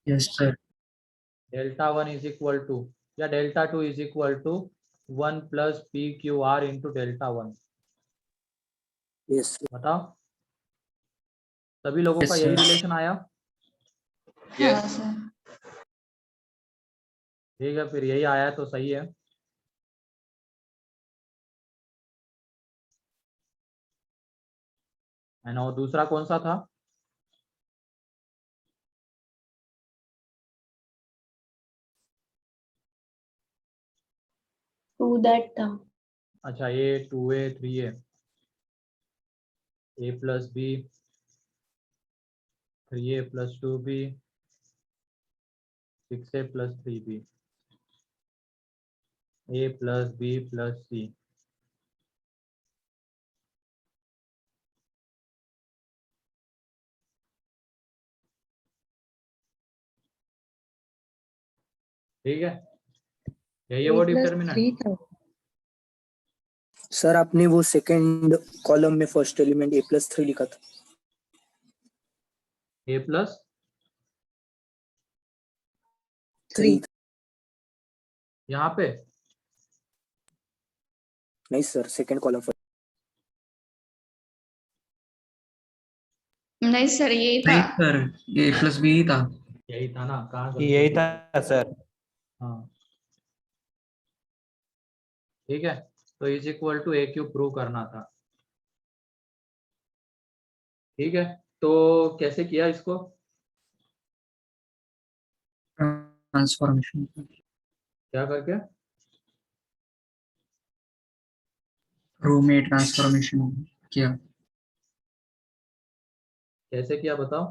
Yes sir. Delta 1 is equal to या delta 2 is equal to 1 plus P Q R into delta 1। Yes बताओ, सभी लोगों Yes, का sir. यही relation आया? हाँ सर। ठीक है, फिर यही आया है तो सही है। एंड और दूसरा कौन सा था? टू दैट था। अच्छा, A 2a 3a, a plus B 3a plus 2b 6a plus 3b, a plus b plus c। ठीक है, यही है वो डिटर्मिनेंट। सर, आपने वो सेकंड कॉलम में फर्स्ट एलिमेंट a+3 लिखा था। a प्लस 3 यहाँ पे नहीं सर, सेकंड कॉलम फर्स्ट। नहीं सर, यही था। नहीं सर, ये प्लस बी ही था। यही था ना? कहाँ गलती यही की? था सर। हाँ ठीक है, तो is equal to A cube prove करना था। ठीक है, तो कैसे किया इसको? ट्रांसफॉर्मेशन क्या करके? रो में ट्रांसफॉर्मेशन किया। कैसे किया बताओ?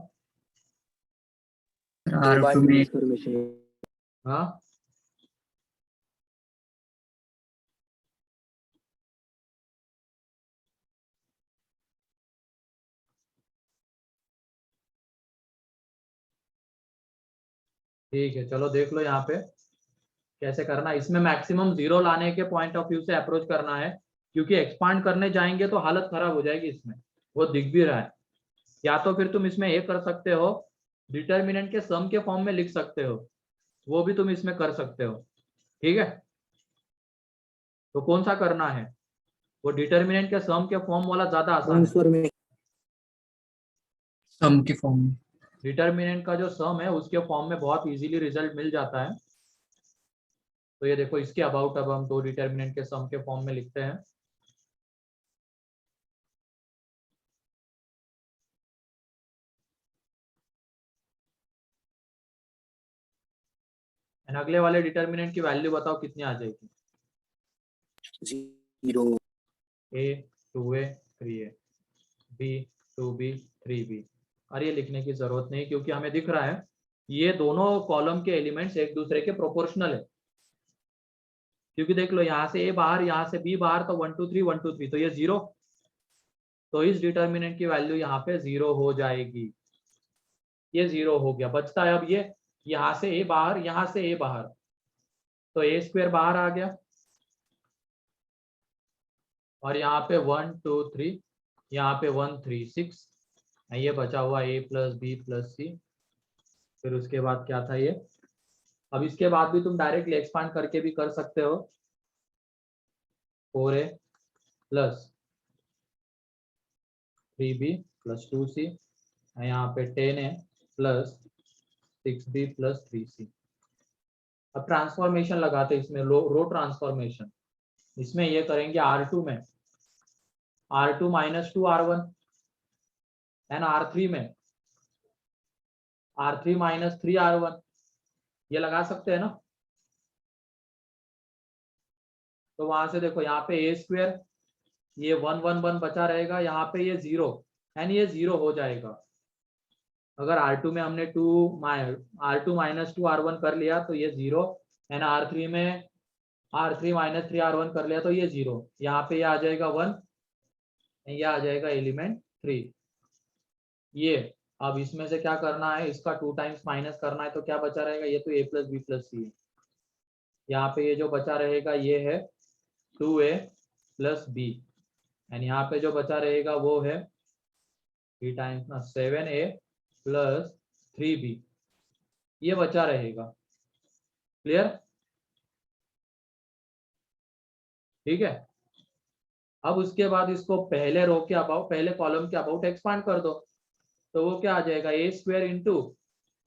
दो बार R2 में ट्रांसफॉर्मेशन। हाँ ठीक है, चलो देख लो यहाँ पे कैसे करना है। इसमें मैक्सिमम जीरो लाने के पॉइंट ऑफ व्यू से अप्रोच करना है, क्योंकि एक्सपांड करने जाएंगे तो हालत खराब हो जाएगी इसमें, वो दिख भी रहा है। या तो फिर तुम इसमें ये कर सकते हो, डिटर्मिनेंट के सम के फॉर्म में लिख सकते हो, वो भी तुम इसमें कर सकते हो। ठीक है, तो कौन सा करना है? वो डिटर्मिनेंट के सम के फॉर्म वाला ज्यादा आसान है। ट्रांसफॉर्मेशन सम के फॉर्म में। डिटर्मिनेंट का जो सम है उसके फॉर्म में बहुत इजीली रिजल्ट मिल जाता है। तो ये देखो, इसके अबाउट अब हम दो डिटर्मिनेंट के सम के फॉर्म में लिखते हैं। एंड अगले वाले डिटर्मिनेंट की वैल्यू बताओ कितनी आ जाएगी? 0 a 2a 3a b 2b 3b। और ये लिखने की जरूरत नहीं, क्योंकि हमें दिख रहा है ये दोनों कॉलम के एलिमेंट्स एक दूसरे के प्रोपोर्शनल है। क्योंकि देख लो, यहाँ से a बाहर, यहाँ से b बाहर, तो 1 2 3 1 2 3, तो ये 0। तो इस डिटर्मिनेंट की वैल्यू यहाँ पे 0 हो जाएगी। ये 0 हो गया, बचता है अब ये, यहाँ से a बाहर, यहाँ से a बाहर, तो a स्क्वायर बाहर आ गया। और यहाँ पे 1 2 3, यहाँ पे 1 3 6, ये बचा हुआ a प्लस बी प्लस सी। फिर उसके बाद क्या था ये? अब इसके बाद भी तुम डायरेक्टली एक्सपांड करके भी कर सकते हो। 4a plus 3b plus 2c, यहाँ पे 10a plus 6b plus 3c। अब ट्रांसफॉर्मेशन लगाते हैं इसमें, रो ट्रांसफॉर्मेशन। इसमें ये करेंगे R2 में R2 minus 2R1, and R3 में R3 माइनस 3R1, ये लगा सकते हैं ना? तो वहां से देखो, यहाँ पे a स्क्वायर, ये 1 1 1 बचा रहेगा, यहाँ पे ये 0, एंड ये 0 हो जाएगा। अगर R2 में हमने R2 माइनस 2R1 कर लिया तो ये 0, एंड R3 में R3 माइनस 3R1 कर लिया तो ये 0। यहाँ पे ये आ जाएगा 1, ये आ जाएगा एलिमेंट 3। ये अब इसमें से क्या करना है, इसका 2 टाइम्स माइनस करना है, तो क्या बचा रहेगा? ये तो a प्लस बी प्लस सी है। यहाँ पे ये जो बचा रहेगा ये है 2a प्लस बी, एंड यहाँ पे जो बचा रहेगा वो है 3 टाइम्स ना 7a प्लस 3b। ये बचा रहेगा। क्लियर? ठीक है। अब उसके बाद इसको पहले रो के अबाउट, पहले कॉलम के अबाउट एक्सपांड कर दो, तो वो क्या आ जाएगा, ए स्क्वायर इंटू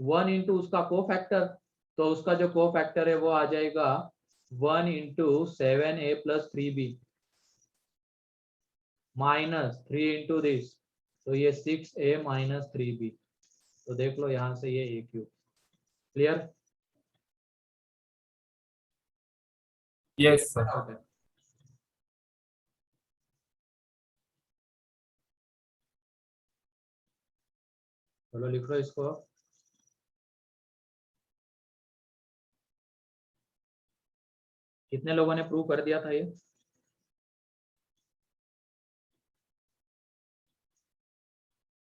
1 इंटू उसका को फैक्टर, तो उसका जो को फैक्टर है वो आ जाएगा 1 into 7a plus 3b minus 3 into this, तो ये 6a माइनस 3b। तो देख लो यहाँ से ये a cube. Clear? Yes sir. Okay. चलो लिख लो इसको। कितने लोगों ने प्रूव कर दिया था ये?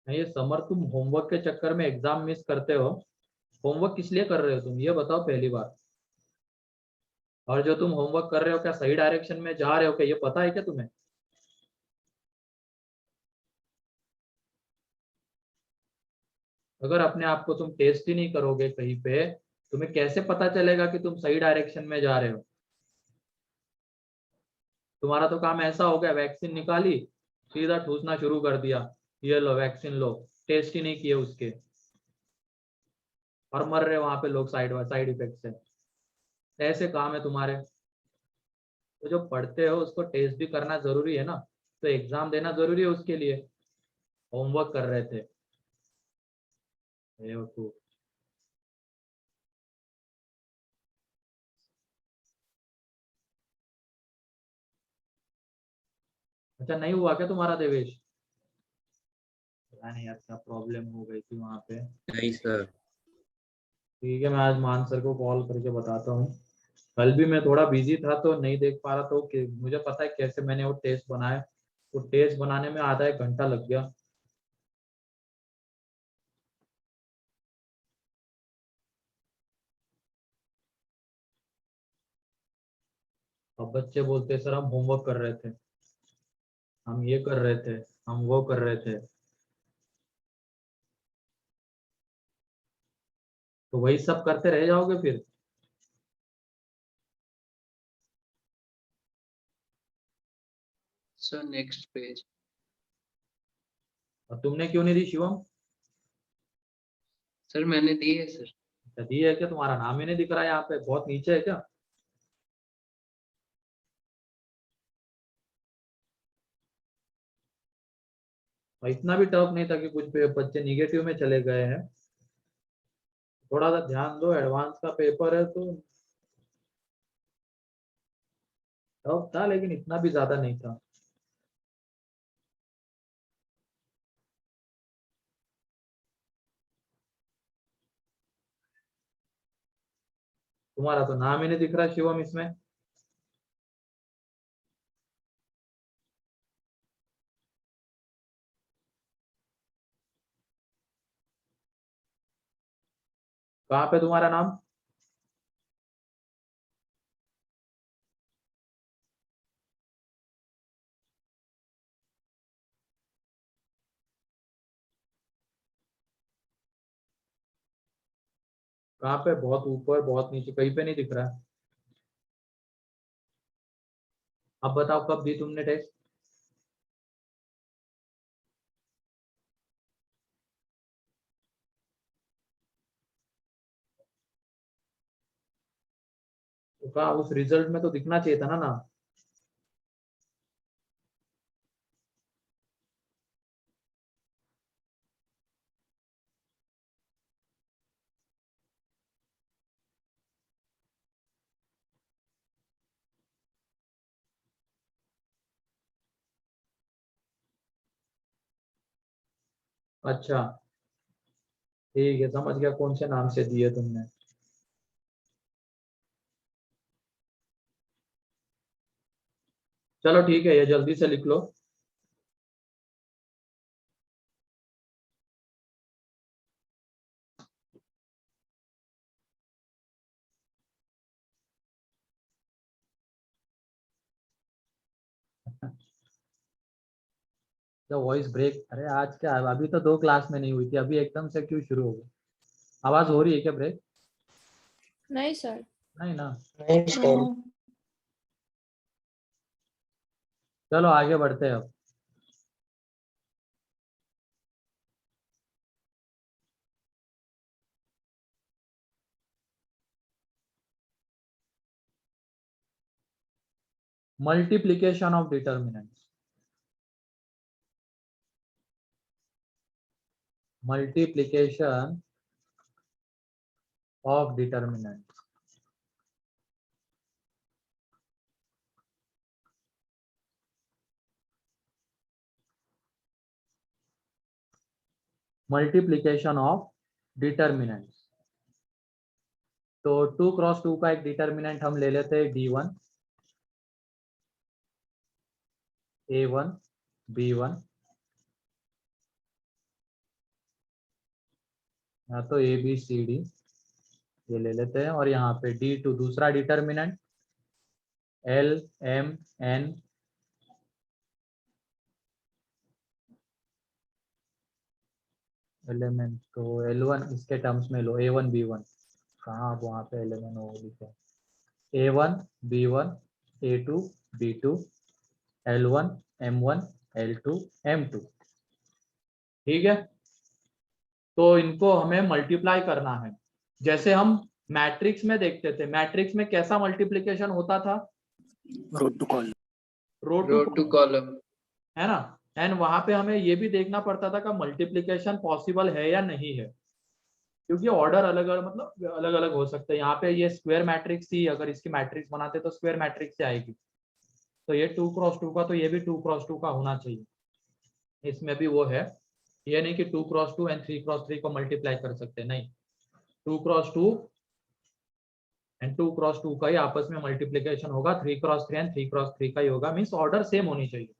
ये समर, तुम होमवर्क के चक्कर में एग्जाम मिस करते हो। होमवर्क किस लिए कर रहे हो तुम, ये बताओ पहली बार। और जो तुम होमवर्क कर रहे हो क्या सही डायरेक्शन में जा रहे हो क्या, ये पता है क्या तुम्हें? अगर अपने आप को तुम टेस्ट ही नहीं करोगे कहीं पे, तुम्हें कैसे पता चलेगा कि तुम सही डायरेक्शन में जा रहे हो? तुम्हारा तो काम ऐसा हो गया, वैक्सीन निकाली, सीधा ठूसना शुरू कर दिया, ये लो वैक्सीन लो, टेस्ट ही नहीं किए उसके, और मर रहे वहां पे लोग साइड इफेक्ट से। ऐसे काम है तुम्हारे। तो जो पढ़ते हो उसको टेस्ट भी करना जरूरी है ना, तो एग्जाम देना जरूरी है उसके लिए। होमवर्क कर रहे थे बेवकूफ। अच्छा नहीं हुआ क्या तुम्हारा देवेश? पता नहीं यार क्या प्रॉब्लम हो गई थी वहां पे। नहीं सर। ठीक है, मैं आज मान सर को कॉल करके बताता हूँ। कल भी मैं थोड़ा बिजी था तो नहीं देख पा रहा, तो मुझे पता है कैसे मैंने वो टेस्ट बनाया। वो टेस्ट बनाने में आधा 1 घंटा लग गया। अब बच्चे बोलते सर हम होमवर्क कर रहे थे, हम ये कर रहे थे, हम वो कर रहे थे। तो वही सब करते रह जाओगे फिर। Sir next page. और तुमने क्यों नहीं दी शिवम? सर मैंने दी है सर। अच्छा, दी है क्या? तुम्हारा नाम ही नहीं दिख रहा है यहाँ पे, बहुत नीचे है क्या? और इतना भी टफ नहीं था कि कुछ बच्चे निगेटिव में चले गए हैं। थोड़ा सा ध्यान दो, एडवांस का पेपर है तो टफ था, लेकिन इतना भी ज्यादा नहीं था। तुम्हारा तो नाम ही नहीं दिख रहा शिवम इसमें। कहाँ पे तुम्हारा नाम? कहाँ पे? बहुत ऊपर, बहुत नीचे, कहीं पे नहीं दिख रहा है। अब बताओ कब दी तुमने टेस्ट? तो कहा उस रिजल्ट में तो दिखना चाहिए था ना नाम। अच्छा ठीक है, समझ गया कौन से नाम से दिए तुमने। चलो ठीक है, ये जल्दी से लिख लो। क्या वॉइस ब्रेक? अरे आज क्या, अभी तो 2 क्लास में नहीं हुई थी, अभी एकदम से क्यों शुरू हो गई? आवाज हो रही है क्या ब्रेक? नहीं सर। नहीं ना। नहीं सर। नो। चलो आगे बढ़ते हैं अब। Multiplication of determinants. Multiplication of determinants. Multiplication of determinants. तो 2 क्रॉस 2 का एक डिटर्मिनेंट हम ले लेते हैं D1, A1, B1, या तो ABCD ये ले लेते हैं, और यहाँ पे D2 दूसरा डिटर्मिनेंट LMN एलिमेंट, तो L1 इसके टर्म्स में लो, A1 B1 कहाँ, अब वहाँ पे एलिमेंट हो लिखा है, A1 B1 A2 B2 L1 M1 L2 M2। ठीक है, तो इनको हमें मल्टीप्लाई करना है। जैसे हम मैट्रिक्स में देखते थे, मैट्रिक्स में कैसा मल्टीप्लिकेशन होता था, row to column. Row Row to to column. है ना। एंड वहां पे हमें ये भी देखना पड़ता था कि मल्टीप्लिकेशन पॉसिबल है या नहीं है, क्योंकि ऑर्डर अलग अलग मतलब अलग अलग हो सकते हैं। यहाँ पे ये स्क्वायर मैट्रिक्स थी, अगर इसकी मैट्रिक्स बनाते तो स्क्वायर मैट्रिक्स से आएगी, तो ये 2 क्रॉस 2 का, तो ये भी 2 क्रॉस 2 का होना चाहिए। इसमें भी वो है, ये नहीं कि 2 क्रॉस 2 एंड 3 क्रॉस 3 को मल्टीप्लाई कर सकते, नहीं, 2 क्रॉस 2 एंड 2 क्रॉस 2 का ही आपस में मल्टीप्लिकेशन होगा, 3 क्रॉस 3 एंड 3 क्रॉस 3 का ही होगा, मीन्स ऑर्डर सेम होनी चाहिए।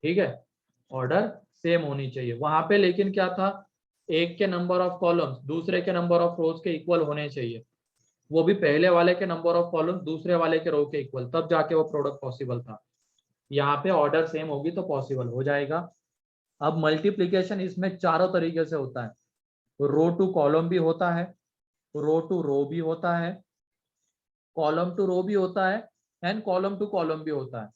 ठीक है, ऑर्डर सेम होनी चाहिए वहां पे। लेकिन क्या था, एक के नंबर ऑफ कॉलम्स दूसरे के नंबर ऑफ रोज के इक्वल होने चाहिए, वो भी पहले वाले के नंबर ऑफ कॉलम्स दूसरे वाले के रो के इक्वल, तब जाके वो प्रोडक्ट पॉसिबल था। यहाँ पे ऑर्डर सेम होगी तो पॉसिबल हो जाएगा। अब मल्टीप्लिकेशन इसमें चारों तरीके से होता है, रो टू कॉलम भी होता है, रो टू रो भी होता है, कॉलम टू रो भी होता है, एंड कॉलम टू कॉलम भी होता है।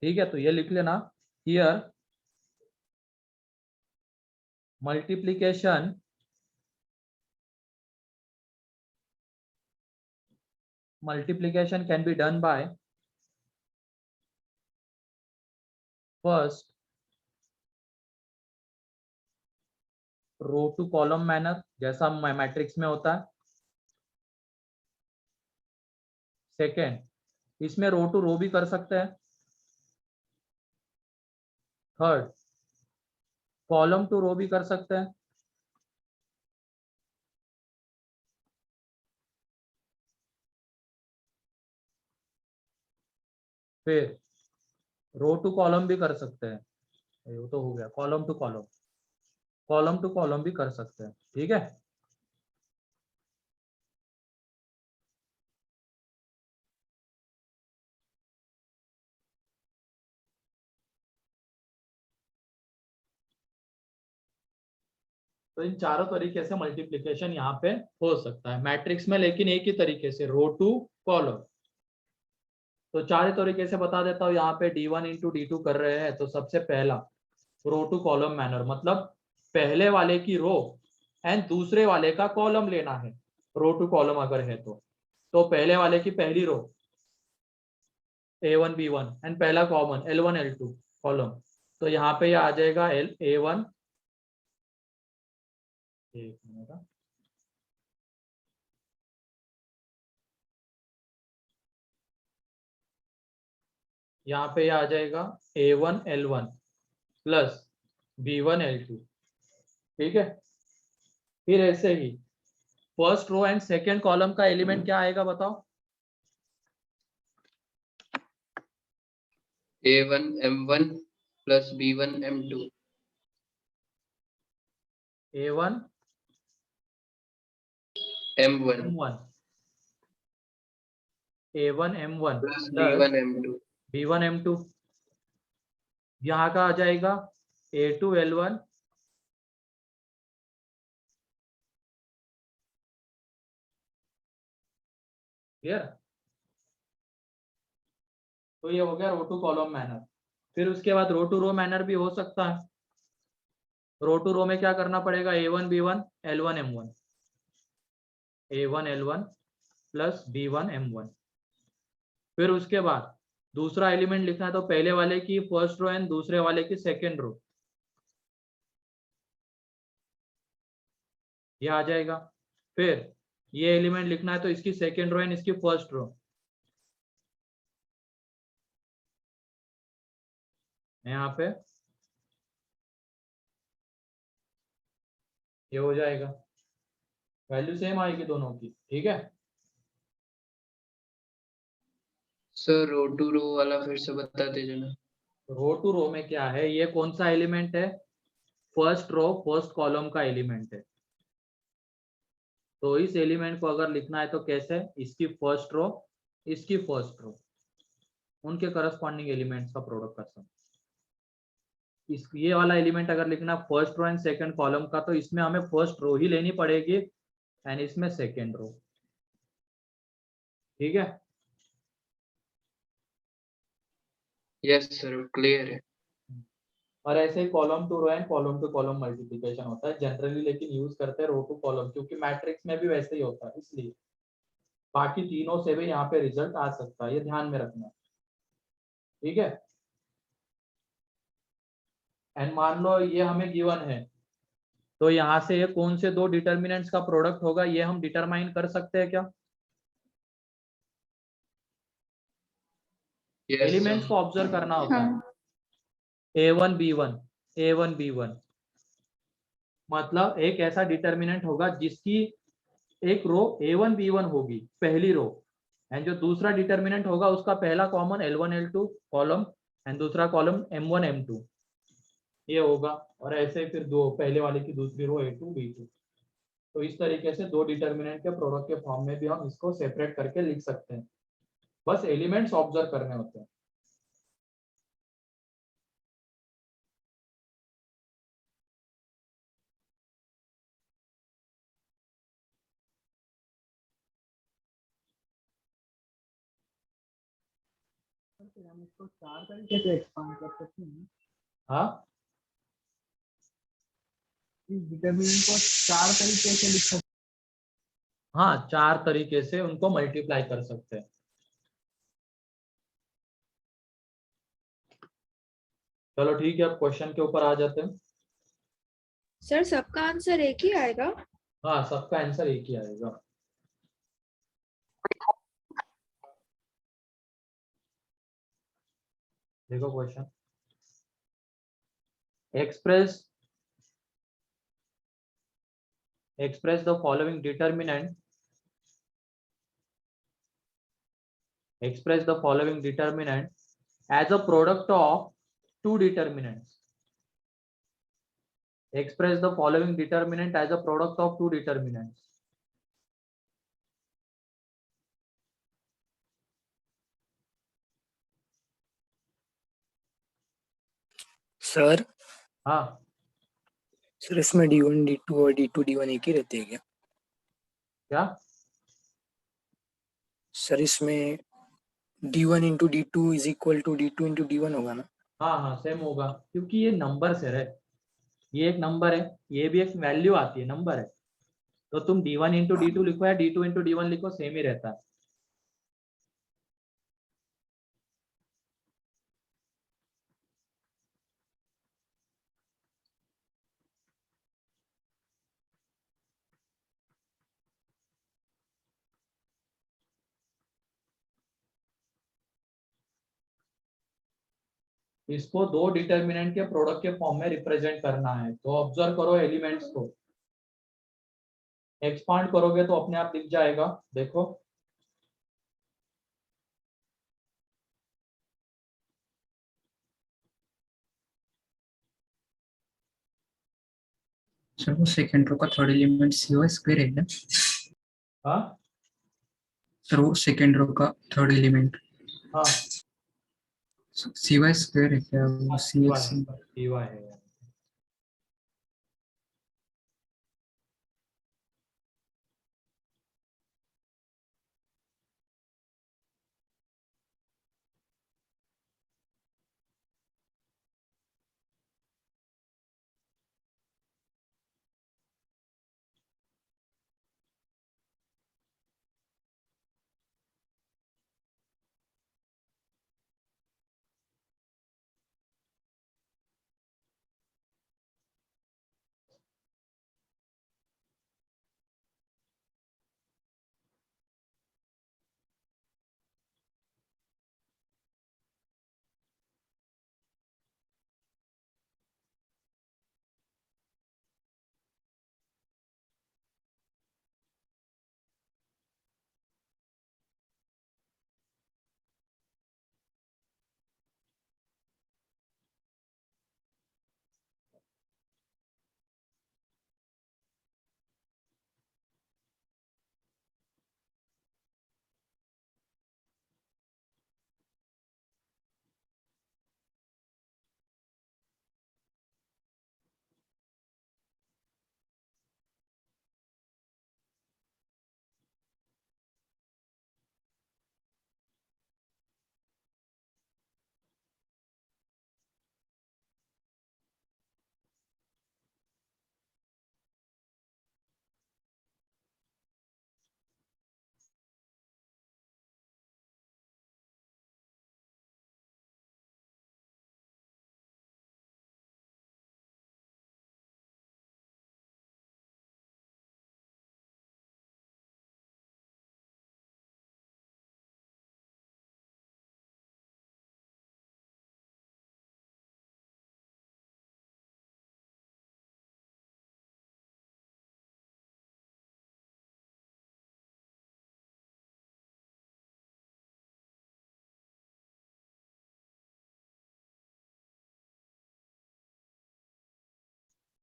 ठीक है, तो ये लिख लेना, here multiplication can be done by first row to column manner, जैसा मैट्रिक्स में होता है। सेकेंड, इसमें रो टू रो भी कर सकते हैं। थर्ड, कॉलम टू रो भी कर सकते हैं। फिर रो टू कॉलम भी कर सकते हैं, वो तो हो गया, column to column, column to column भी कर सकते हैं। ठीक है, तो इन चारों तरीके से मल्टीप्लिकेशन यहाँ पे हो सकता है मैट्रिक्स में, लेकिन एक ही तरीके से, रो टू कॉलम। तो चार तरीके से बता देता हूँ। यहाँ पे D1 इंटू D2 कर रहे हैं, तो सबसे पहला रो टू कॉलम मैनर, मतलब पहले वाले की रो एंड दूसरे वाले का कॉलम लेना है, रो टू कॉलम अगर है तो पहले वाले की पहली रो A1 B1 एंड पहला कॉमन L1 L2 कॉलम, तो यहाँ पे आ जाएगा A1, एक मिनट, यहाँ पे आ जाएगा A1 L1 plus B1 L2। ठीक है, फिर ऐसे ही first row and second column का एलिमेंट क्या आएगा बताओ। A1 M1 plus B1 M2. A1 M1 M1, A1 M1 plus plus B1 M2. B1 M2, यहाँ का आ जाएगा A2 L1 क्लियर? तो ये हो गया रो टू कॉलम मैनर। फिर उसके बाद रो टू रो मैनर भी हो सकता है। रो टू रो में क्या करना पड़ेगा, A1 B1 L1 M1, A1 L1 plus B1 M1। फिर उसके बाद दूसरा एलिमेंट लिखना है तो पहले वाले की फर्स्ट रो एंड दूसरे वाले की सेकेंड रो, ये आ जाएगा। फिर ये एलिमेंट लिखना है तो इसकी सेकेंड रो एंड इसकी फर्स्ट रो, यहाँ पे ये हो जाएगा, वैल्यू सेम आएगी दोनों की। ठीक है, सर रो टू रो वाला फिर से बता दीजिए ना। रो टू रो में क्या है, ये कौन सा एलिमेंट है, फर्स्ट रो फर्स्ट कॉलम का एलिमेंट है। तो इस एलिमेंट को अगर लिखना है तो कैसे, इसकी फर्स्ट रो इसकी फर्स्ट रो, उनके करस्पॉन्डिंग एलिमेंट्स का प्रोडक्ट का सम। इस ये वाला एलिमेंट अगर लिखना first row and second column का, तो इसमें हमें फर्स्ट रो ही लेनी पड़ेगी एंड इसमें सेकंड रो। ठीक है, यस सर क्लियर है। और ऐसे ही column to row and column to column multiplication होता है जनरली, लेकिन यूज करते हैं रो टू कॉलम, क्योंकि मैट्रिक्स में भी वैसे ही होता है, इसलिए बाकी तीनों से भी यहाँ पे रिजल्ट आ सकता है, ये ध्यान में रखना। ठीक है, एंड मान लो ये हमें गिवन है, तो यहाँ से ये कौन से दो डिटर्मिनेंट्स का प्रोडक्ट होगा, ये हम डिटरमाइन कर सकते हैं क्या? यस एलिमेंट्स को ऑब्जर्व करना होता है। हाँ A1 B1 A1 B1 मतलब एक ऐसा डिटर्मिनेंट होगा जिसकी एक रो A1 B1 होगी, पहली रो, एंड जो दूसरा डिटर्मिनेंट होगा उसका पहला common L1 L2 column and दूसरा कॉलम M1 M2 ये होगा। और ऐसे फिर दो पहले वाले की दूसरी रो A2 B2। तो इस तरीके से दो डिटर्मिनेंट के प्रोडक्ट के फॉर्म में भी हम इसको सेपरेट करके लिख सकते हैं, बस एलिमेंट्स ऑब्जर्व करने होते हैं। हम इसको 4 तरीके से एक्सपांड कर सकते हैं। हाँ, इस डिटरमिनेंट को 4 तरीके से लिख सकते हाँ 4 तरीके से उनको मल्टीप्लाई कर सकते हैं। चलो ठीक है, अब क्वेश्चन के ऊपर आ जाते हैं। सर सबका आंसर एक ही आएगा? हाँ सबका आंसर एक ही आएगा। देखो question, express the following determinant, express the following determinant as a product of two determinants, express the following determinant as a product of two determinants। Sir हाँ सर इसमें D1 D2 और D2 D1 एक ही रहते हैं क्या? क्या, sir इसमें D1 into D2 is equal to D2 into D1 होगा ना? हाँ हाँ सेम होगा, क्योंकि ये नंबर से है, ये एक नंबर है, ये भी एक वैल्यू आती है, नंबर है। तो तुम D1 इंटू D2 लिखो या D2 इंटू D1 लिखो, सेम ही रहता है। इसको दो डिटर्मिनेंट के प्रोडक्ट के फॉर्म में रिप्रेजेंट करना है, तो ऑब्जर्व करो एलिमेंट्स को, एक्सपांड करोगे तो अपने आप दिख जाएगा। देखो सर वो सेकंड रो का थर्ड एलिमेंट सी वाई स्क्वायर है क्या? हाँ सर वो सेकंड रो का थर्ड एलिमेंट हाँ सी वाई स्क्वायर है क्या? वो सी एक्स TY है।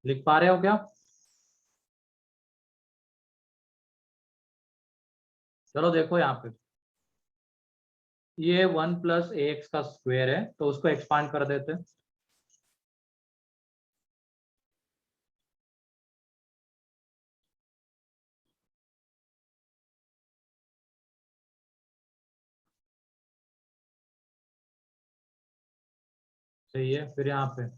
लिख पा रहे हो क्या? चलो देखो यहाँ पे, ये 1 प्लस एक्स का स्क्वायर है, तो उसको एक्सपांड कर देते हैं। सही है। फिर यहाँ पे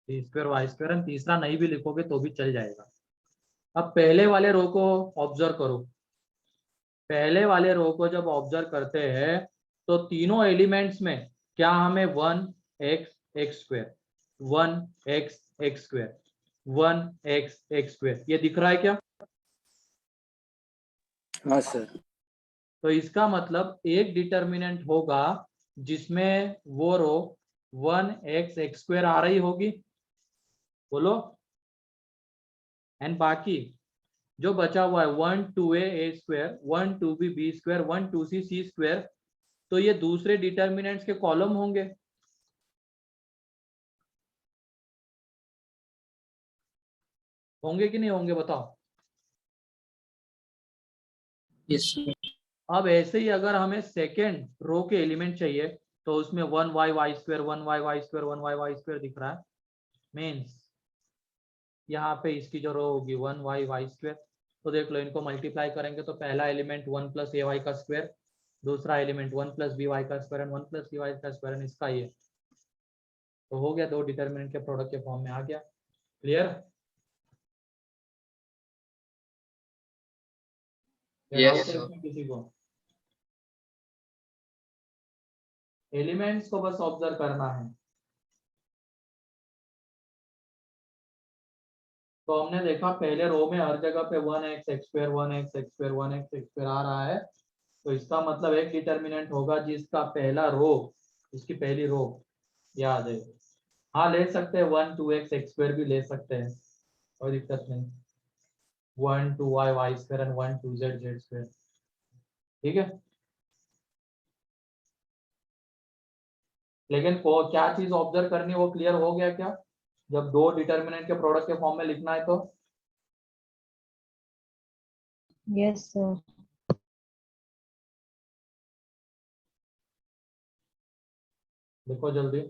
टी स्क्वायर वाई स्क्वायर, हम तीसरा नहीं भी लिखोगे तो भी चल जाएगा। अब पहले वाले रो को ऑब्जर्व करो। पहले वाले रो को जब ऑब्जर्व करते हैं तो तीनों एलिमेंट्स में क्या हमें 1 x x square, 1 x x square, 1 x x square ये दिख रहा है क्या? हाँ सर। तो इसका मतलब एक डिटर्मिनेंट होगा जिसमें वो रो 1 x x स्क्वायर आ रही होगी, बोलो। एंड बाकी जो बचा हुआ है 1 2a square, 1 2b b square, 1 2c c square, तो ये दूसरे डिटर्मिनेंट्स के कॉलम होंगे। होंगे कि नहीं होंगे बताओ? Yes, sir. अब ऐसे ही अगर हमें सेकेंड रो के एलिमेंट चाहिए तो उसमें 1y square, 1y square, 1y square दिख रहा है, मीन्स यहाँ पे इसकी जो रो होगी 1y स्क्वायर। तो देख लो, इनको मल्टीप्लाई करेंगे तो पहला एलिमेंट 1 प्लस ए वाई का स्क्वायर, दूसरा एलिमेंट 1 प्लस बी वाई का स्क्वायर, 1 प्लस सी वाई का स्क्वायर, इसका ये तो हो गया, दो डिटर्मिनेंट के प्रोडक्ट के फॉर्म में आ गया। क्लियर? Yes. किसी को एलिमेंट्स को बस ऑब्जर्व करना है। तो हमने देखा पहले रो में हर जगह पे 1 x x square, 1 x x square, 1 x x square आ रहा है, तो इसका मतलब एक डिटर्मिनेंट होगा जिसका पहला रो, इसकी पहली रो याद है। हाँ ले सकते हैं, 1 2 x x स्क्वायर भी ले सकते हैं, कोई दिक्कत नहीं। 1 2y square and 1 2z square, ठीक है। लेकिन को क्या चीज ऑब्जर्व करनी है वो क्लियर हो गया क्या? जब दो डिटर्मिनेंट के प्रोडक्ट के फॉर्म में लिखना है तो Yes, sir. लिखो जल्दी।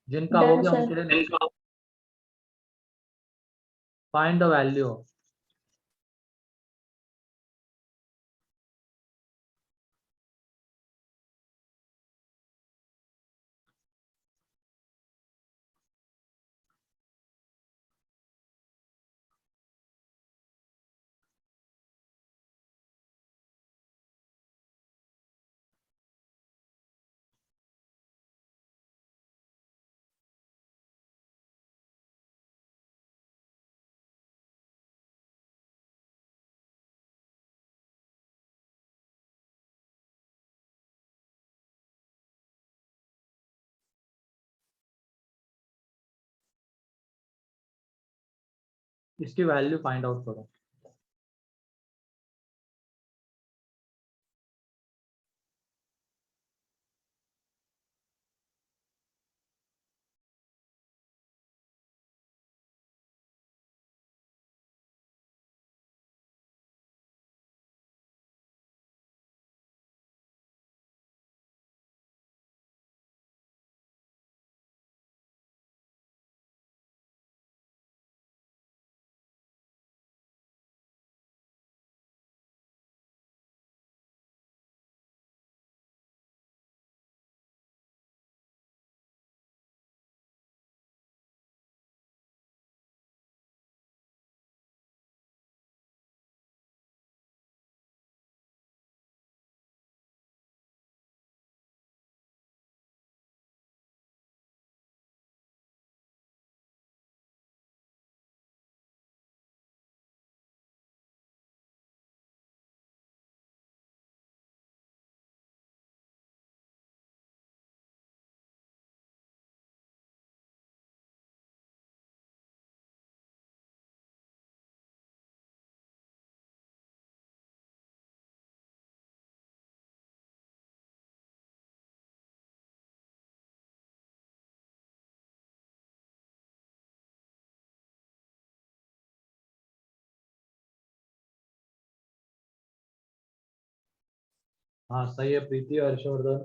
जिनका हो Done, गया sir. उनके लिए फाइंड द वैल्यू। इसकी वैल्यू फाइंड आउट करो। हाँ सही है प्रीति, हर्षवर्धन।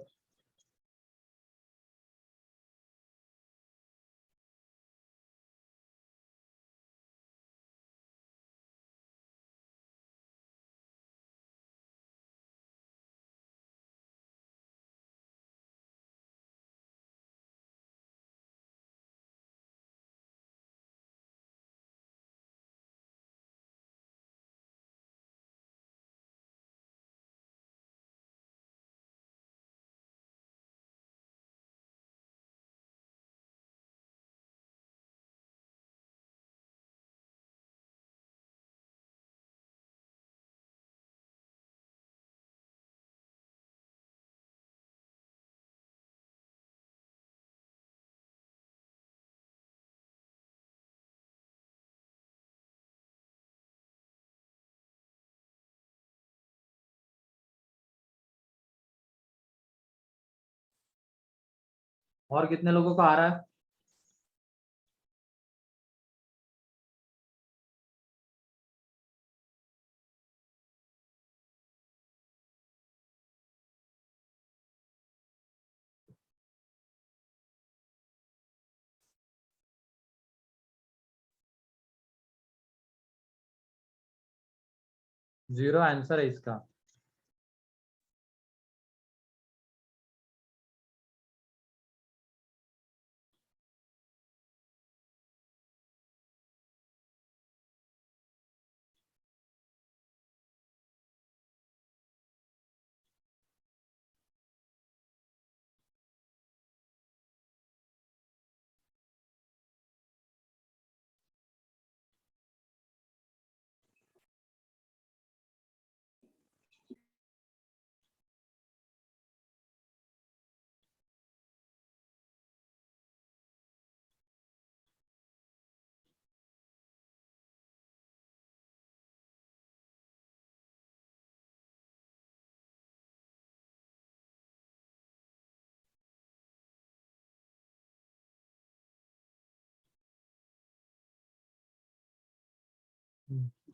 और कितने लोगों का आ रहा है? जीरो आंसर है इसका।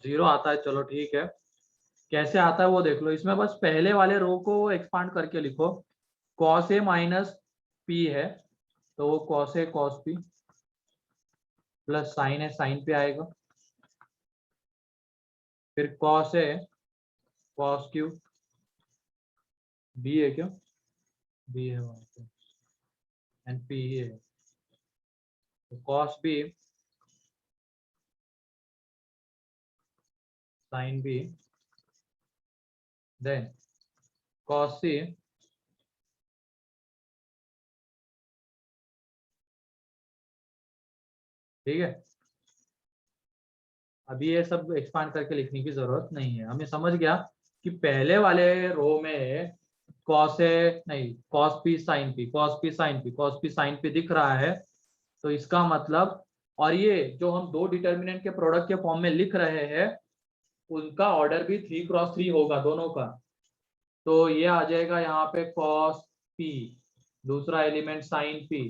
जीरो आता है, चलो ठीक है। कैसे आता है वो देख लो, इसमें बस पहले वाले रो को एक्सपांड करके लिखो। कॉस ए माइनस पी है तो वो cos A cos P, plus sign है साइन पे आएगा, फिर cos A cos Q, B है क्यों, बी है वहां पे, एंड पी ही है तो cos B sine B, then cos C ठीक है। अभी ये सब एक्सपांड करके लिखने की जरूरत नहीं है, हमें समझ गया कि पहले वाले रो में कॉस ए नहीं cos P sine P, cos P sine P, cos P sine P दिख रहा है, तो इसका मतलब, और ये जो हम दो डिटर्मिनेंट के प्रोडक्ट के फॉर्म में लिख रहे हैं उनका ऑर्डर भी 3x3 होगा दोनों का, तो ये आ जाएगा यहाँ पे कॉस पी, दूसरा एलिमेंट साइन पी,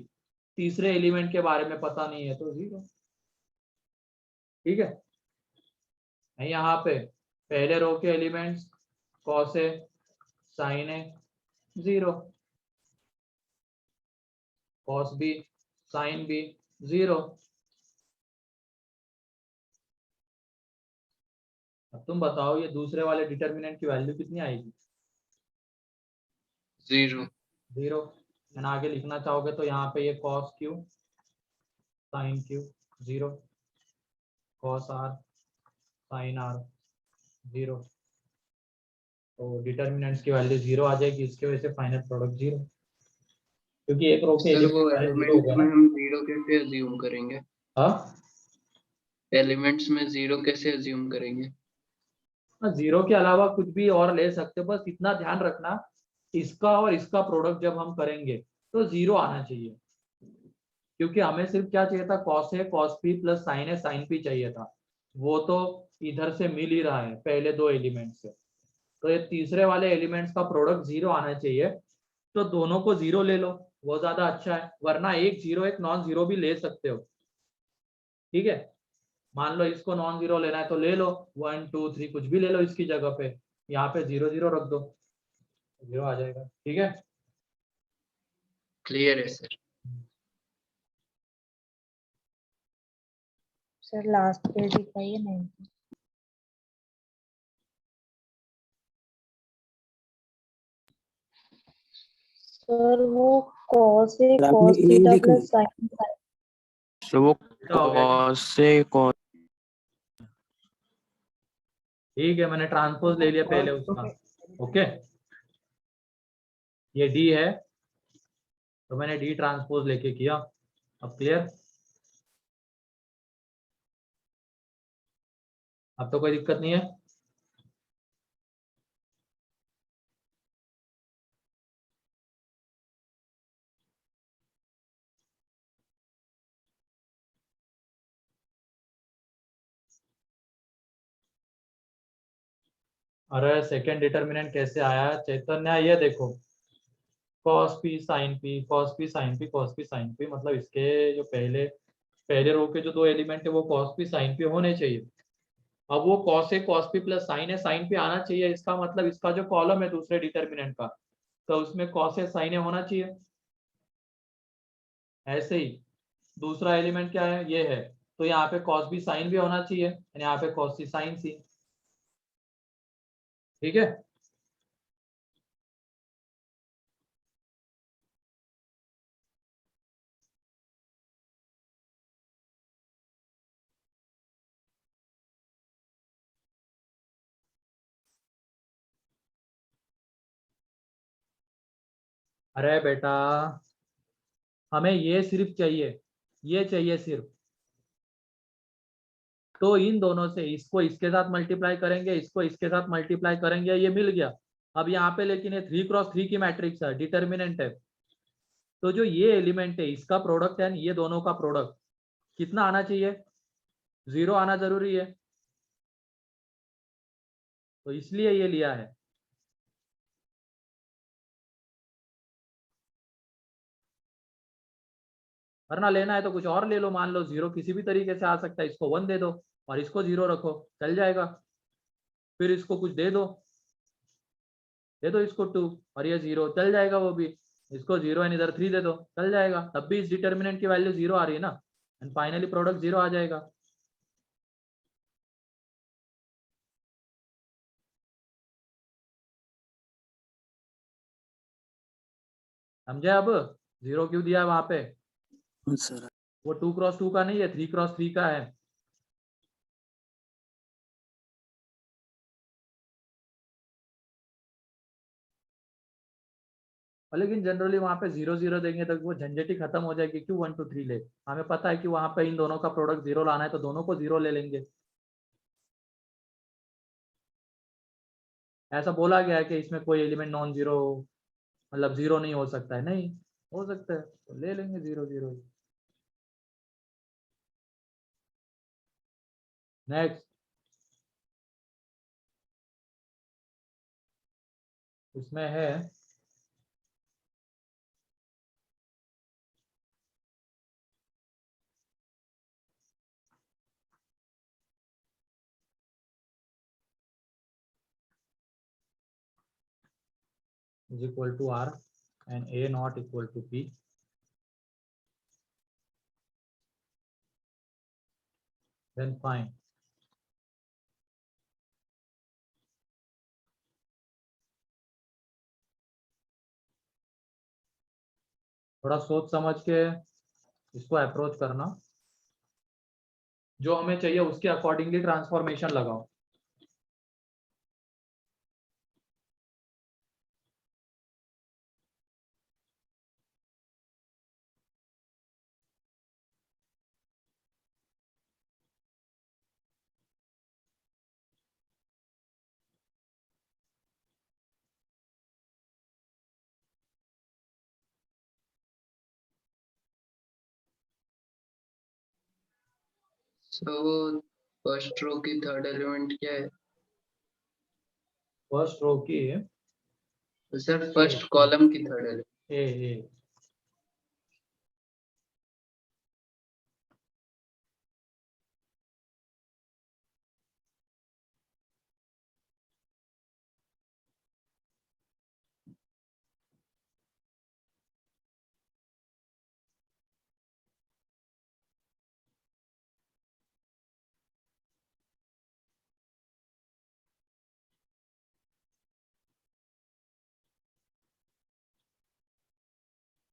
तीसरे एलिमेंट के बारे में पता नहीं है तो जीरो। ठीक है, यहाँ पे पहले रो के elements cos A sine A zero, cos B sine B zero. अब तुम बताओ ये दूसरे वाले डिटर्मिनेंट की वैल्यू कितनी आएगी? जीरो। जीरो। एंड आगे लिखना चाहोगे तो यहाँ पे ये cos Q sine Q zero, cos R sine R zero, तो डिटर्मिनेंट्स की वैल्यू जीरो आ जाएगी, इसके वजह से फाइनल प्रोडक्ट जीरो, क्योंकि एक रो के सर वो एलिमेंट सारे जीरो हो एलिमेंट्स गए में ना। हम जीरो कैसे अज्यूम करेंगे? हाँ एलिमेंट्स में जीरो कैसे अज्यूम करेंगे? जीरो के अलावा कुछ भी और ले सकते हो, बस इतना ध्यान रखना इसका और इसका प्रोडक्ट जब हम करेंगे तो जीरो आना चाहिए, क्योंकि हमें सिर्फ क्या चाहिए था, कॉस है कॉस पी प्लस साइन है साइन पी चाहिए था, वो तो इधर से मिल ही रहा है पहले दो एलिमेंट से, तो ये तीसरे वाले एलिमेंट्स का प्रोडक्ट जीरो आना चाहिए, तो दोनों को जीरो ले लो वो ज्यादा अच्छा है, वरना एक जीरो एक नॉन जीरो भी ले सकते हो। ठीक है, मान लो इसको नॉन जीरो लेना है तो ले लो, 1 2 3 कुछ भी ले लो इसकी जगह पे, यहाँ पे जीरो जीरो रख दो। 0 आ जाएगा। ठीक है, क्लियर है सर। सर लास्ट पेज दिखाइए 90। सर वो cos है आपने cos ए थीटा लिख प्लस लिया sin थीटा। तो वो क्या हो गया? cos से cos ठीक है, मैंने ट्रांसपोज ले लिया पहले उसका। ओके, ये डी है तो मैंने डी ट्रांसपोज लेके किया। अब क्लियर? अब तो कोई दिक्कत नहीं है। अरे सेकंड डिटर्मिनेंट कैसे आया चैतन्य? ये देखो, cos p sin p cos p sin p cos p sin p, मतलब इसके जो पहले पहले रो के जो दो एलिमेंट है वो cos p sin p होने चाहिए। अब वो cos है cos p प्लस sin है sin p आना चाहिए। इसका मतलब इसका जो कॉलम है दूसरे डिटर्मिनेंट का, तो उसमें cos है sin है होना चाहिए। ऐसे ही दूसरा एलिमेंट क्या है, ये है, तो यहाँ पे cos b sin भी होना चाहिए, यानी यहाँ पे cos c sin c। ठीक है, अरे बेटा हमें ये सिर्फ चाहिए, ये चाहिए सिर्फ। तो इन दोनों से इसको इसके साथ मल्टीप्लाई करेंगे, इसको इसके साथ मल्टीप्लाई करेंगे, ये मिल गया। अब यहाँ पे लेकिन ये 3x3 की मैट्रिक्स है, डिटर्मिनेंट है, तो जो ये एलिमेंट है इसका प्रोडक्ट है, ये दोनों का प्रोडक्ट कितना आना चाहिए? 0 आना जरूरी है, तो इसलिए ये लिया है। वरना लेना है तो कुछ और ले लो, मान लो 0 किसी भी तरीके से आ सकता है, इसको 1 दे दो और इसको 0 रखो, चल जाएगा। फिर इसको कुछ दे दो इसको 2 और ये 0, चल जाएगा वो भी। इसको 0 एंड इधर 3 दे दो, चल जाएगा, तब भी इस डिटर्मिनेंट की वैल्यू 0 आ रही है ना, एंड फाइनली प्रोडक्ट 0 आ जाएगा। समझे? अब 0 क्यों दिया है वहां पे? सर वो 2x2 का नहीं है, 3x3 का है। और लेकिन जनरली वहां पे 0 0 देंगे तो वो झंझट ही खत्म हो जाएगी, क्यों 1 2 3 ले? हमें पता है कि वहां पे इन दोनों का प्रोडक्ट 0 लाना है, तो दोनों को 0 ले लेंगे। ऐसा बोला गया है कि इसमें कोई एलिमेंट नॉन जीरो, मतलब 0 नहीं हो सकता है, नहीं हो सकता है, तो ले लेंगे 0 0। नेक्स्ट, इसमें है is equal to R and A not equal to P, then find थोड़ा सोच समझ के इसको अप्रोच करना, जो हमें चाहिए उसके अकॉर्डिंगली ट्रांसफॉर्मेशन लगाओ। सो फर्स्ट रो की थर्ड एलिमेंट क्या है? फर्स्ट रो की सर फर्स्ट कॉलम की थर्ड एलिमेंट। ए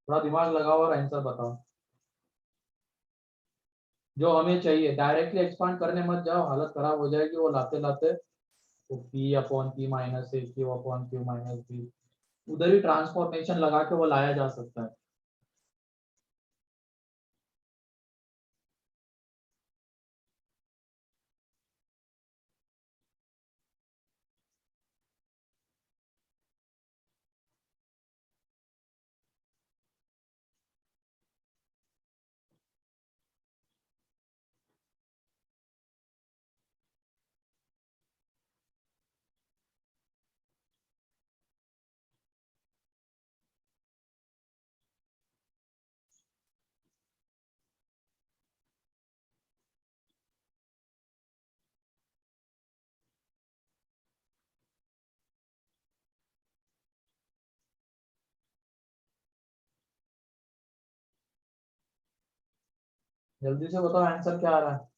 थोड़ा दिमाग लगाओ और आंसर बताओ जो हमें चाहिए। डायरेक्टली एक्सपांड करने मत जाओ, हालत खराब हो जाएगी वो लाते लाते। तो P upon P minus A, Q upon Q minus B, उधर ही ट्रांसफॉर्मेशन लगा के वो लाया जा सकता है। जल्दी से बताओ आंसर क्या आ रहा है।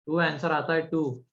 टू आंसर आता है, टू।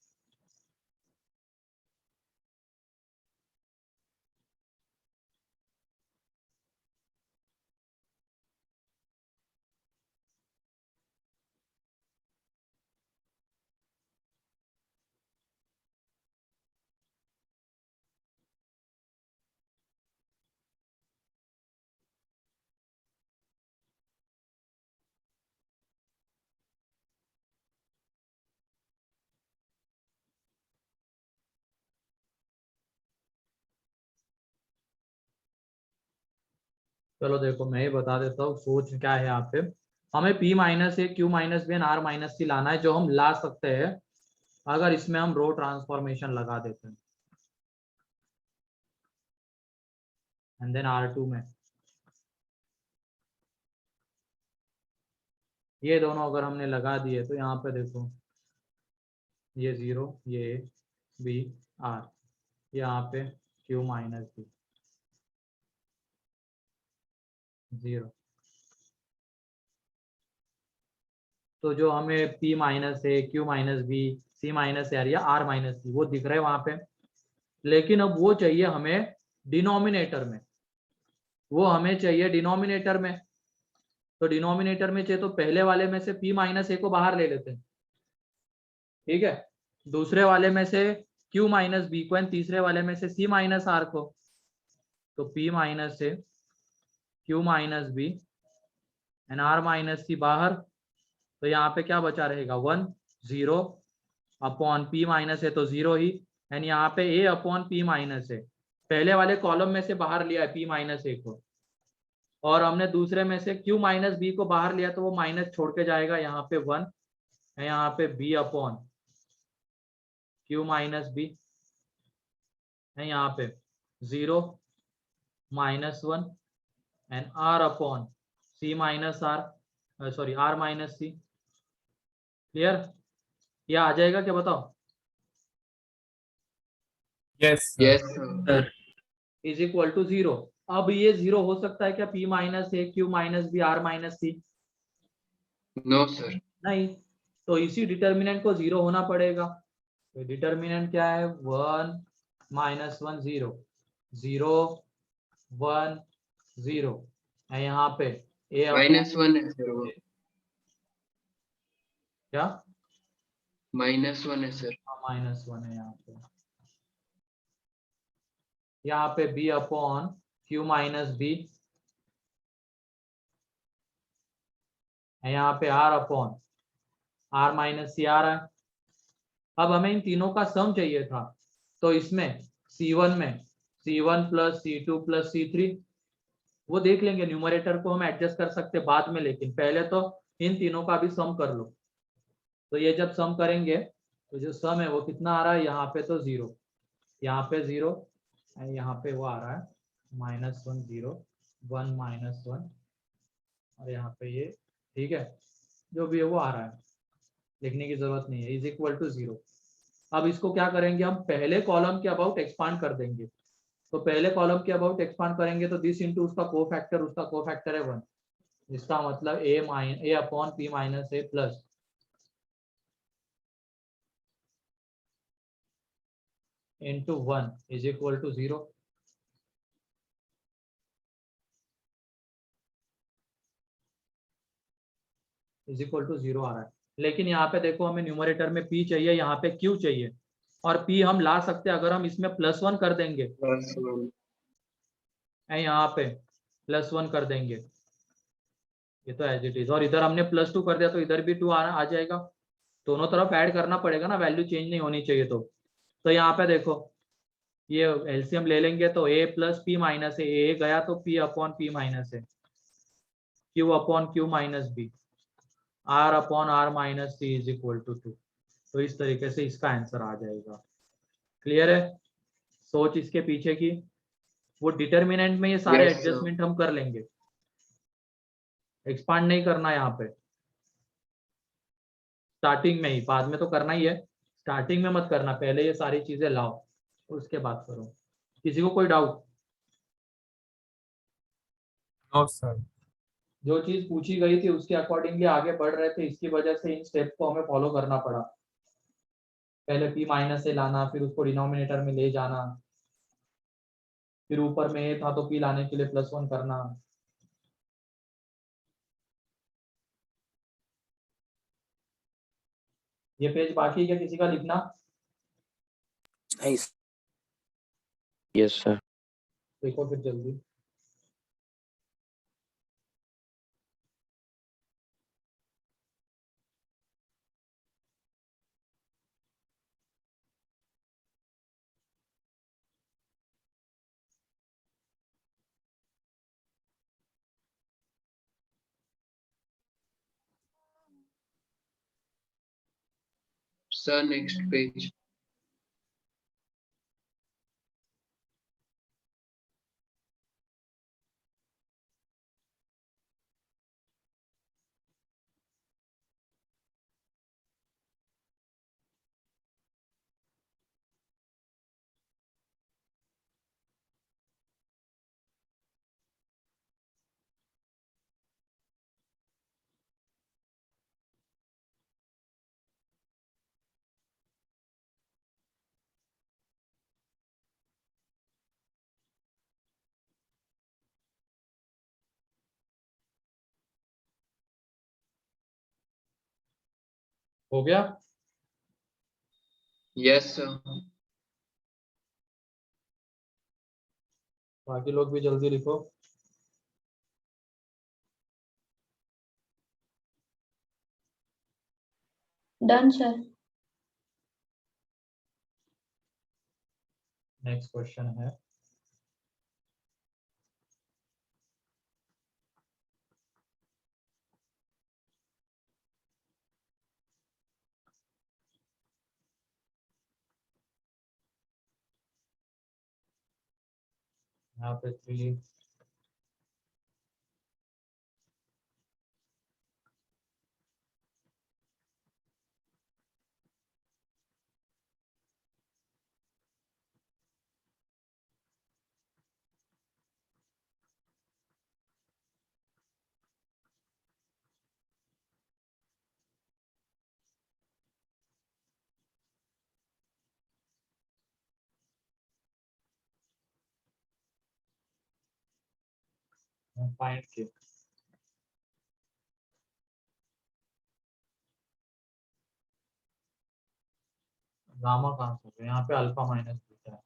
चलो देखो मैं ही बता देता हूँ सोच क्या है यहाँ पे। हमें P minus A, Q minus B and R minus C लाना है, जो हम ला सकते हैं अगर इसमें हम रो ट्रांसफॉर्मेशन लगा देते हैं। एंड देन R2 में ये दोनों अगर हमने लगा दिए तो यहाँ पे देखो ये 0, ये बी आर, यहाँ पे Q माइनस बी 0। तो जो हमें P minus A, Q minus B, C minus R या R माइनस सी वो दिख रहे हैं वहां पे, लेकिन अब वो चाहिए हमें डिनोमिनेटर में। वो हमें चाहिए डिनोमिनेटर में। तो डिनोमिनेटर में चाहिए तो पहले वाले में से P माइनस ए को बाहर ले लेते हैं, ठीक है। दूसरे वाले में से Q माइनस बी को एंड तीसरे वाले में से C माइनस आर को। तो P minus A, Q minus B and R minus C बाहर। तो यहाँ पे क्या बचा रहेगा 1 0 अपॉन P माइनस ए तो 0 ही, एंड यहाँ पे A अपॉन P माइनस ए। पहले वाले कॉलम में से बाहर लिया है P माइनस ए को, और हमने दूसरे में से Q माइनस बी को बाहर लिया तो वो माइनस छोड़ के जाएगा, यहाँ पे 1 है, यहाँ पे B upon Q minus B है, यहाँ पे 0 minus 1 and R upon C minus R, sorry R minus C. Clear? ये आ जाएगा क्या बताओ? Yes Yes, sir. sir. Is equal to 0। अब ये 0 हो सकता है क्या P minus A, Q minus B, R minus C? No, sir. नहीं। तो इसी डिटर्मिनेंट को 0 होना पड़ेगा। तो डिटर्मिनेंट क्या है 1 माइनस 1 0 0 1 0 है, यहाँ पे A -1 है sir वो. क्या -1 है sir. -1 है यहाँ पे B upon Q minus B है, यहाँ पे R upon R minus C आ रहा है। अब हमें इन तीनों का सम चाहिए था, तो इसमें C1 में C1 plus C2 plus C3, वो देख लेंगे, न्यूमरेटर को हम एडजस्ट कर सकते बाद में, लेकिन पहले तो इन तीनों का भी सम कर लो। तो ये जब सम करेंगे तो जो सम है वो कितना आ रहा है, यहाँ पे तो 0, यहाँ पे 0, यहाँ पे वो आ रहा है -1 0 1 -1, और यहाँ पे ये, ठीक है, जो भी है वो आ रहा है, लिखने की जरूरत नहीं है, इज इक्वल टू 0। अब इसको क्या करेंगे, हम पहले कॉलम के अबाउट एक्सपांड कर देंगे। तो पहले कॉलम के अबाउट एक्सपांड करेंगे तो दिस इंटू उसका कोफैक्टर है 1, इसका मतलब a upon p minus a plus into 1 is equal to 0। Is equal to 0 आ रहा है, लेकिन यहाँ पे देखो हमें न्यूमरेटर में p चाहिए, यहाँ पे q चाहिए, और p हम ला सकते हैं अगर हम इसमें +1 कर देंगे, यहाँ पे +1 कर देंगे, ये तो एज इट इज, और इधर हमने +2 कर दिया तो इधर भी 2 आ जाएगा, दोनों तरफ ऐड करना पड़ेगा ना, वैल्यू चेंज नहीं होनी चाहिए। तो यहाँ पे देखो ये एलसीएम ले लेंगे तो a plus P minus A गया तो p upon P minus A, q upon q minus B, r upon r minus C is equal to 2। तो इस तरीके से इसका आंसर आ जाएगा। क्लियर है सोच इसके पीछे की? वो डिटर्मिनेंट में ये सारे Yes, sir. एडजस्टमेंट हम कर लेंगे, एक्सपांड नहीं करना यहाँ पे, स्टार्टिंग में ही, बाद में तो करना ही है, स्टार्टिंग में मत करना, पहले ये सारी चीजें लाओ उसके बाद करो। किसी को कोई डाउट? No sir. जो चीज पूछी गई थी उसके अकॉर्डिंगली आगे बढ़ रहे थे, इसकी वजह से इन स्टेप को हमें फॉलो करना पड़ा। पहले p माइनस से लाना, फिर उसको डिनोमिनेटर में ले जाना, फिर ऊपर में a था तो p लाने के लिए +1 करना। ये पेज बाकी है क्या किसी का लिखना? नाइस। Yes sir. देखो फिर जल्दी। Sir, next page. हो गया? Yes, sir. बाकी लोग भी जल्दी लिखो। Done sir. नेक्स्ट क्वेश्चन है यहाँ पे 3, फाइंड के गामा कहाँ से होगा? यहाँ पे अल्फा माइनस बीटा है।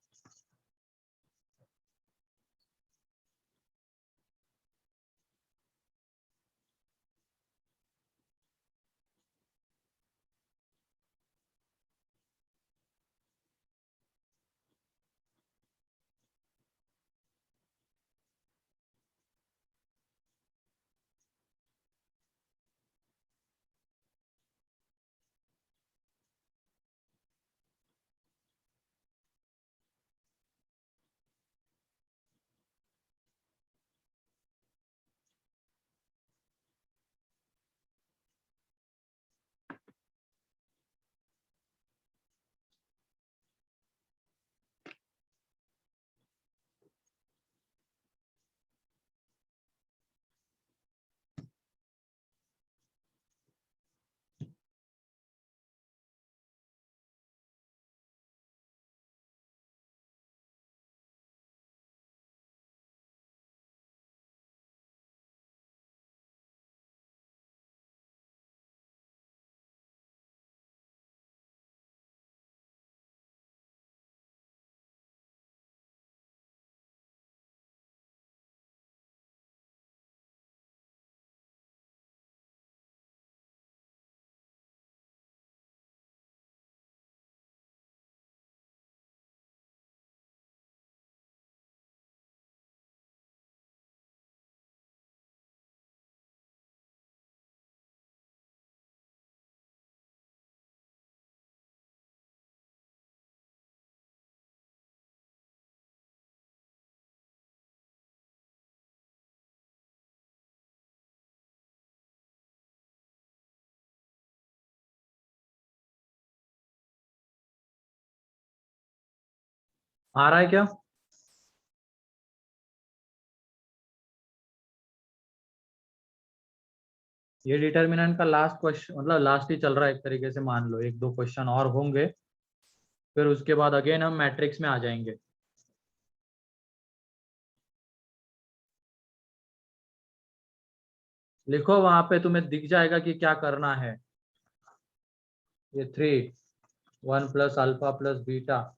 आ रहा है क्या? ये डिटर्मिनेंट का लास्ट क्वेश्चन, मतलब लास्ट ही चल रहा है एक तरीके से, मान लो एक दो क्वेश्चन और होंगे, फिर उसके बाद अगेन हम मैट्रिक्स में आ जाएंगे। लिखो वहां पे, तुम्हें दिख जाएगा कि क्या करना है। ये 3 1 plus alpha plus beta,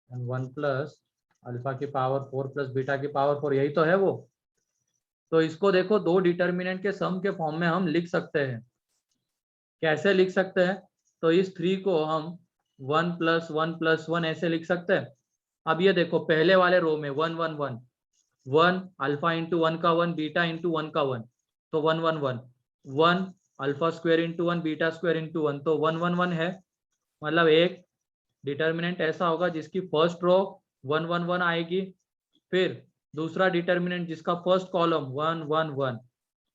and 1 plus alpha की पावर 4 प्लस बीटा की पावर 4, यही तो है वो। तो इसको देखो, दो डिटर्मिनेंट के सम के फॉर्म में हम लिख सकते हैं। कैसे लिख सकते हैं? तो इस 3 को हम 1 प्लस 1 प्लस 1 ऐसे लिख सकते हैं। अब ये देखो, पहले वाले रो में 1 1 1 1 अल्फा इंटू 1 का 1 बीटा इंटू 1 का 1, तो 1 1 1 1 alpha square into 1 beta square into 1, तो 1 1 1 है। मतलब एक डिटर्मिनेंट ऐसा होगा जिसकी फर्स्ट रो 1 1 1 आएगी, फिर दूसरा डिटर्मिनेंट जिसका फर्स्ट कॉलम 1 1 1।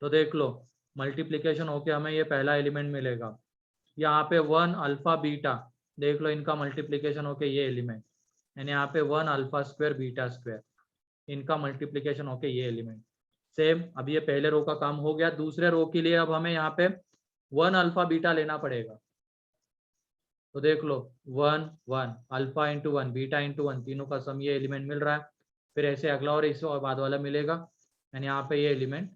तो देख लो, मल्टीप्लीकेशन होके हमें ये पहला एलिमेंट मिलेगा। यहाँ पे 1 अल्फा बीटा, देख लो इनका मल्टीप्लीकेशन होके ये एलिमेंट, यानी यहाँ पे 1 अल्फा स्क्वायर बीटा स्क्वायर, इनका मल्टीप्लीकेशन होके ये एलिमेंट। सेम, अब ये पहले रो का काम हो गया। दूसरे रो के लिए अब हमें यहाँ पे 1 अल्फा बीटा लेना पड़ेगा। तो देख लो 1 1 अल्फा इंटू 1 बीटा इंटू 1, तीनों का सम ये एलिमेंट मिल रहा है। फिर ऐसे अगला और इससे और बाद वाला मिलेगा, यानी यहाँ पे ये एलिमेंट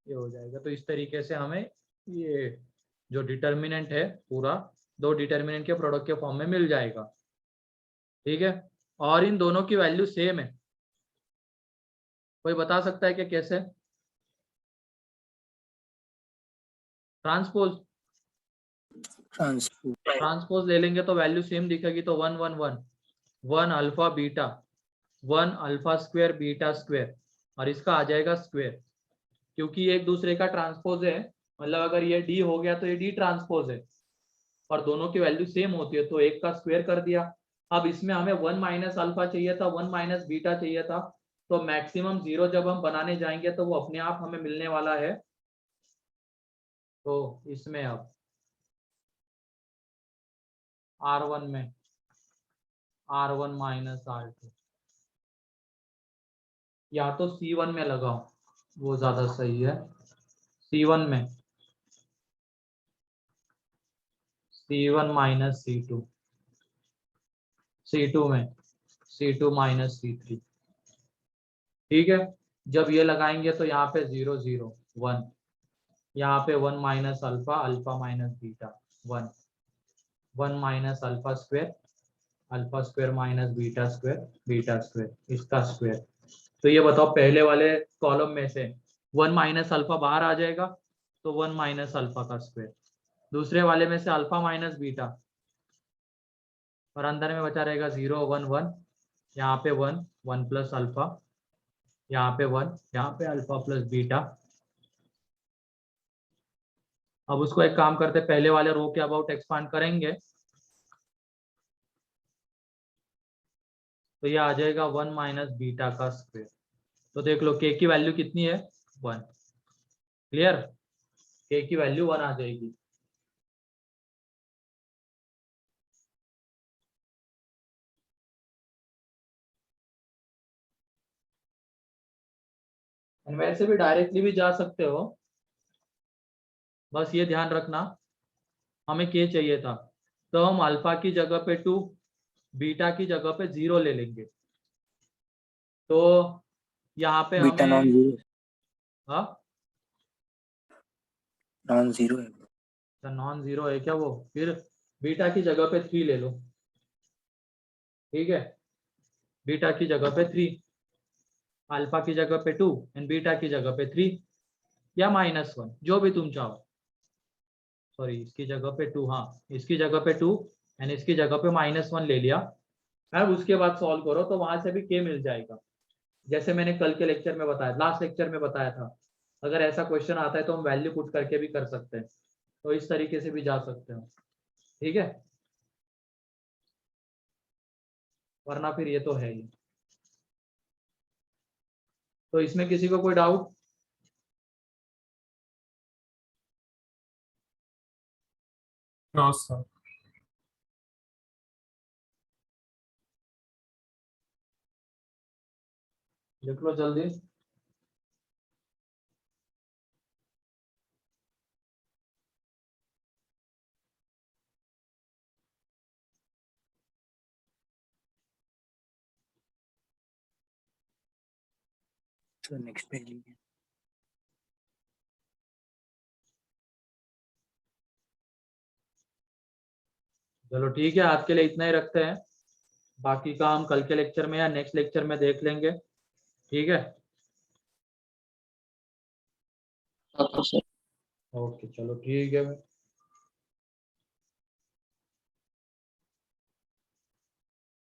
ये हो जाएगा। तो इस तरीके से हमें ये जो डिटर्मिनेंट है पूरा दो डिटर्मिनेंट के प्रोडक्ट के फॉर्म में मिल जाएगा। ठीक है, और इन दोनों की वैल्यू सेम है। कोई बता सकता है कि कैसे? ट्रांसपोज, ट्रांसपोज ले लेंगे तो वैल्यू सेम दिखेगी। तो 1 1 1 1 alpha beta 1 alpha square beta square, और इसका आ जाएगा स्क्वायर, क्योंकि एक दूसरे का ट्रांसपोज है। मतलब अगर ये डी हो गया तो ये डी ट्रांसपोज है, और दोनों की वैल्यू सेम होती है, तो एक का स्क्वायर कर दिया। अब इसमें हमें 1 माइनस अल्फा चाहिए था, 1 माइनस बीटा चाहिए था। तो मैक्सिमम 0 जब हम बनाने जाएंगे तो वो अपने आप हमें मिलने वाला है। तो इसमें अब R1 में R1 माइनस R2, या तो C1 में लगाओ, वो ज्यादा सही है। C1 में C1 माइनस C2, C2 में C2 माइनस C3। ठीक है, जब ये लगाएंगे तो यहाँ पे 0 0 1, यहाँ पे 1 minus alpha alpha minus beta 1 1 minus alpha square minus beta square, इसका स्क्वायर। तो ये बताओ, पहले वाले कॉलम में से 1 माइनस अल्फा बाहर आ जाएगा, तो 1 माइनस अल्फा का स्क्वायर। दूसरे वाले में से अल्फा माइनस बीटा, और अंदर में बचा रहेगा 0 1 1, यहाँ पे 1 1 प्लस अल्फा, यहाँ पे 1, यहाँ पे अल्फा प्लस बीटा। अब उसको एक काम करते, पहले वाले रो के अबाउट एक्सपांड करेंगे, तो ये आ जाएगा 1 माइनस बीटा का स्क्वायर। तो देख लो के की वैल्यू कितनी है, 1। क्लियर, के की वैल्यू 1 आ जाएगी। वैसे भी डायरेक्टली भी जा सकते हो, बस ये ध्यान रखना हमें के चाहिए था, तो हम अल्फा की जगह पे 2, बीटा की जगह पे 0 ले लेंगे। तो यहाँ पे बीटा हमें नॉन जीरो, हाँ नॉन जीरो है। नॉन जीरो है क्या वो? फिर बीटा की जगह पे 3 ले लो। ठीक है, बीटा की जगह पे 3, अल्फा की जगह पे 2 एंड बीटा की जगह पे 3 या -1, जो भी तुम चाहो। सॉरी, इसकी जगह पे 2, हाँ इसकी जगह पे 2 एंड इसकी जगह पे -1 ले लिया। अब उसके बाद सॉल्व करो तो वहां से भी के मिल जाएगा, जैसे मैंने कल के लेक्चर में बताया, लास्ट लेक्चर में बताया था। अगर ऐसा क्वेश्चन आता है तो हम वैल्यू पुट करके भी कर सकते हैं। तो इस तरीके से भी जा सकते हो, ठीक है, वरना फिर ये तो है ही। तो इसमें किसी को कोई डाउट? No, sir. लिख लो जल्दी। So next page लीजिए। चलो ठीक है, आज के लिए इतना ही रखते हैं, बाकी का हम कल के लेक्चर में या नेक्स्ट लेक्चर में देख लेंगे, ठीक है। Okay, sir. ओके चलो ठीक है।